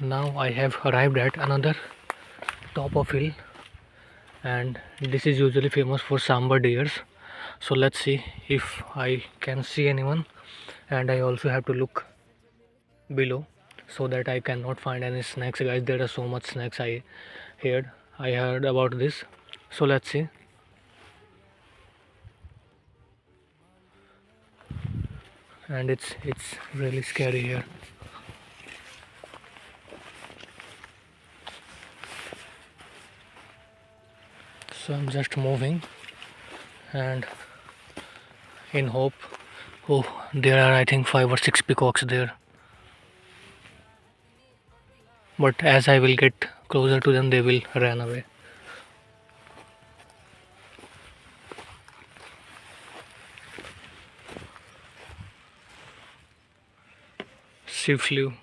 Now I have arrived at another top of hill, and this is usually famous for sambar deers. So let's see if I can see anyone, and I also have to look below so that I cannot find any snakes. Guys, there are so much snakes. I heard about this. So let's see. And it's really scary here. So I'm just moving, and in hope. Oh, there are I think 5 or 6 peacocks there. But as I will get closer to them, they will run away. She flew.